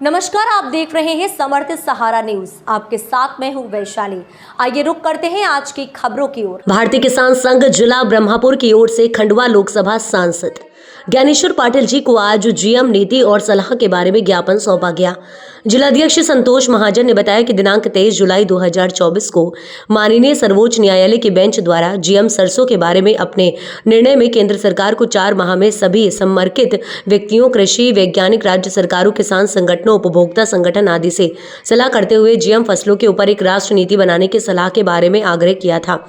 नमस्कार, आप देख रहे हैं समर्थ सहारा न्यूज। आपके साथ मैं हूं वैशाली। आइए रुक करते हैं आज की खबरों की ओर। भारतीय किसान संघ जिला ब्रह्मपुर की ओर से खंडवा लोकसभा सांसद ज्ञानेश्वर पाटिल जी को आज जीएम नीति और सलाह के बारे में ज्ञापन सौंपा गया। जिलाध्यक्ष संतोष महाजन ने बताया कि दिनांक 23 जुलाई 2024 को माननीय सर्वोच्च न्यायालय की बेंच द्वारा जीएम सरसों के बारे में अपने निर्णय में केंद्र सरकार को 4 माह में सभी समर्पित व्यक्तियों, कृषि वैज्ञानिक, राज्य सरकारों, किसान संगठनों, उपभोक्ता संगठन आदि से सलाह करते हुए जीएम फसलों के ऊपर एक राष्ट्र नीति बनाने की सलाह के बारे में आग्रह किया था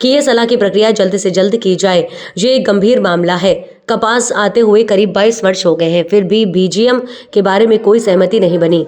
कि ये सलाह की प्रक्रिया जल्द से जल्द की जाए। ये एक गंभीर मामला है। कपास आते हुए करीब 22 वर्ष हो गए हैं, फिर भी बीजीएम के बारे में कोई सहमति नहीं बनी।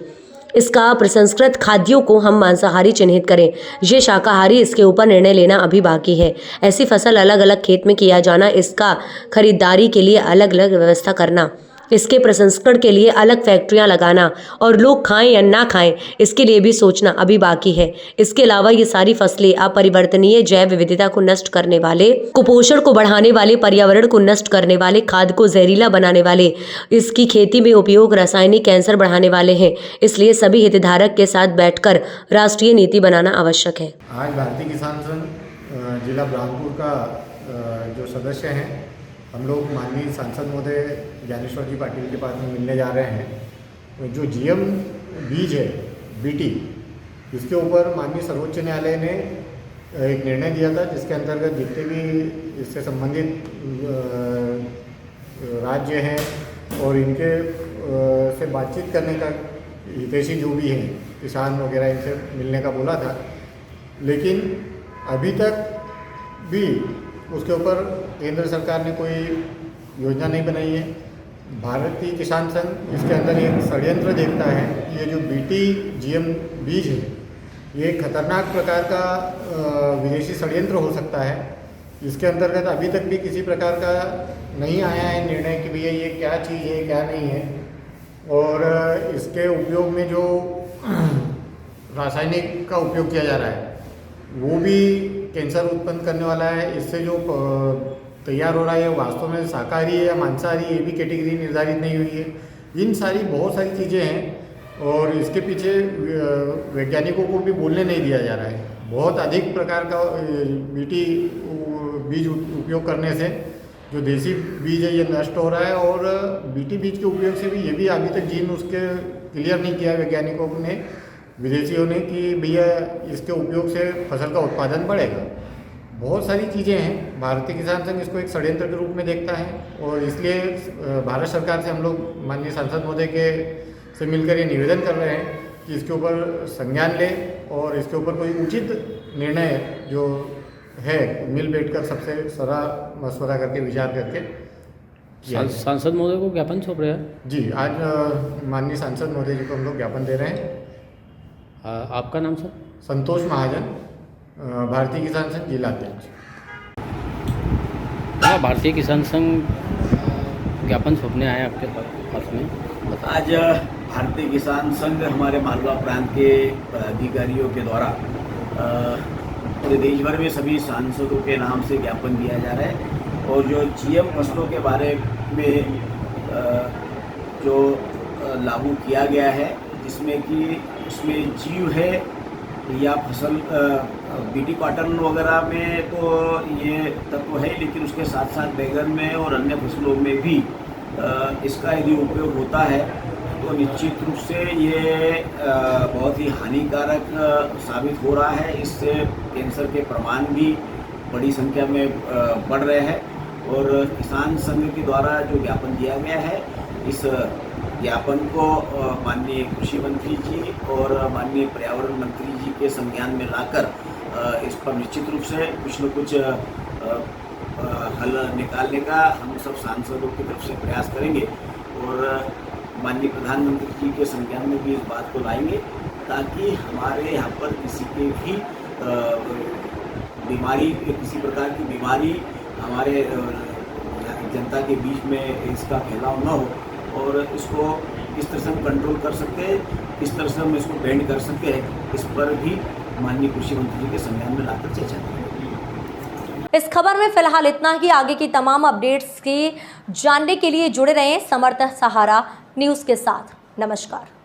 इसका प्रसंस्कृत खाद्यों को हम मांसाहारी चिन्हित करें, ये शाकाहारी, इसके ऊपर निर्णय लेना अभी बाकी है। ऐसी फसल अलग अलग खेत में किया जाना, इसका खरीदारी के लिए अलग अलग व्यवस्था करना, इसके प्रसंस्करण के लिए अलग फैक्ट्रियां लगाना और लोग खाएं या ना खाएं, इसके लिए भी सोचना अभी बाकी है। इसके अलावा ये सारी फसलें अपरिवर्तनीय, जैव विविधता को नष्ट करने वाले, कुपोषण को बढ़ाने वाले, पर्यावरण को नष्ट करने वाले, खाद को जहरीला बनाने वाले, इसकी खेती में उपयोग रासायनिक कैंसर बढ़ाने वाले हैं। इसलिए सभी हितधारक के साथ बैठकर राष्ट्रीय नीति बनाना आवश्यक है। आज भारतीय किसान संघ जिला ब्रह्मपुर का जो सदस्य हैं, हम लोग माननीय सांसद महोदय ज्ञानेश्वर जी पाटिल के पास में मिलने जा रहे हैं। जो जीएम बीज है, बीटी, इसके ऊपर माननीय सर्वोच्च न्यायालय ने एक निर्णय दिया था, जिसके अंतर्गत जितने भी इससे संबंधित राज्य हैं और इनके से बातचीत करने का, हितैषी जो भी हैं, किसान वगैरह, इनसे मिलने का बोला था। लेकिन अभी तक भी उसके ऊपर केंद्र सरकार ने कोई योजना नहीं बनाई है। भारतीय किसान संघ इसके अंदर एक षड्यंत्र देखता है कि ये जो बीटी जीएम बीज है, ये खतरनाक प्रकार का विदेशी षड्यंत्र हो सकता है। इसके अंतर्गत अभी तक भी किसी प्रकार का नहीं आया है निर्णय कि भैया ये क्या चीज़ है, क्या नहीं है। और इसके उपयोग में जो रासायनिक का उपयोग किया जा रहा है, वो भी कैंसर उत्पन्न करने वाला है। इससे जो तैयार हो रहा है, वास्तव में शाकाहारी है या मांसाहारी, ये भी कैटेगरी निर्धारित नहीं हुई है। इन सारी बहुत सारी चीज़ें हैं और इसके पीछे वैज्ञानिकों को भी बोलने नहीं दिया जा रहा है। बहुत अधिक प्रकार का बीटी बीज उपयोग करने से जो देसी बीज है, ये नष्ट हो रहा है। और बीटी बीज के उपयोग से भी, ये भी अभी तक जीन उसके क्लियर नहीं किया वैज्ञानिकों ने, विदेशियों ने, कि भैया इसके उपयोग से फसल का उत्पादन बढ़ेगा। बहुत सारी चीज़ें हैं। भारतीय किसान संघ इसको एक षड्यंत्र के रूप में देखता है और इसलिए भारत सरकार से हम लोग माननीय सांसद महोदय के से मिलकर ये निवेदन कर रहे हैं कि इसके ऊपर संज्ञान ले और इसके ऊपर कोई उचित निर्णय जो है, मिल बैठकर सबसे सलाह मशवरा करके, विचार करके। सांसद महोदय को ज्ञापन सौंप रहे हैं? जी, आज माननीय सांसद महोदय जी को हम लोग ज्ञापन दे रहे हैं। आपका नाम सर? संतोष महाजन, भारतीय किसान संघ जिला अध्यक्ष। भारतीय किसान संघ ज्ञापन सौंपने आए आपके पास में? आज भारतीय किसान संघ हमारे मालवा प्रांत के पदाधिकारियों के द्वारा पूरे देश भर में सभी सांसदों के नाम से ज्ञापन दिया जा रहा है। और जो जीएम फसलों के बारे में जो लागू किया गया है, जिसमें कि उसमें जीव है या फसल, बीटी कॉटन वगैरह में तो ये तत्व है, लेकिन उसके साथ साथ बैगन में और अन्य फसलों में भी इसका यदि उपयोग होता है तो निश्चित रूप से ये बहुत ही हानिकारक साबित हो रहा है। इससे कैंसर के प्रमाण भी बड़ी संख्या में बढ़ रहे हैं। और किसान संघ के द्वारा जो ज्ञापन दिया गया है, इस ज्ञापन को माननीय कृषि मंत्री जी और माननीय पर्यावरण मंत्री जी के संज्ञान में लाकर इस पर निश्चित रूप से कुछ न कुछ हल निकालने का हम सब सांसदों की तरफ से प्रयास करेंगे। और माननीय प्रधानमंत्री जी के संज्ञान में भी इस बात को लाएंगे, ताकि हमारे यहाँ पर किसी के भी बीमारी, किसी प्रकार की बीमारी हमारे जनता के बीच में इसका फैलाव न हो। और इसको किस तरह से हम कंट्रोल कर सकते हैं, किस तरह से हम इसको बैंड कर सकते हैं, इस पर भी माननीय कृषि मंत्री जी के संज्ञान में लाकर चर्चा करेंगे। इस खबर में फिलहाल इतना ही। आगे की तमाम अपडेट्स की जानने के लिए जुड़े रहें समर्थ सहारा न्यूज़ के साथ। नमस्कार।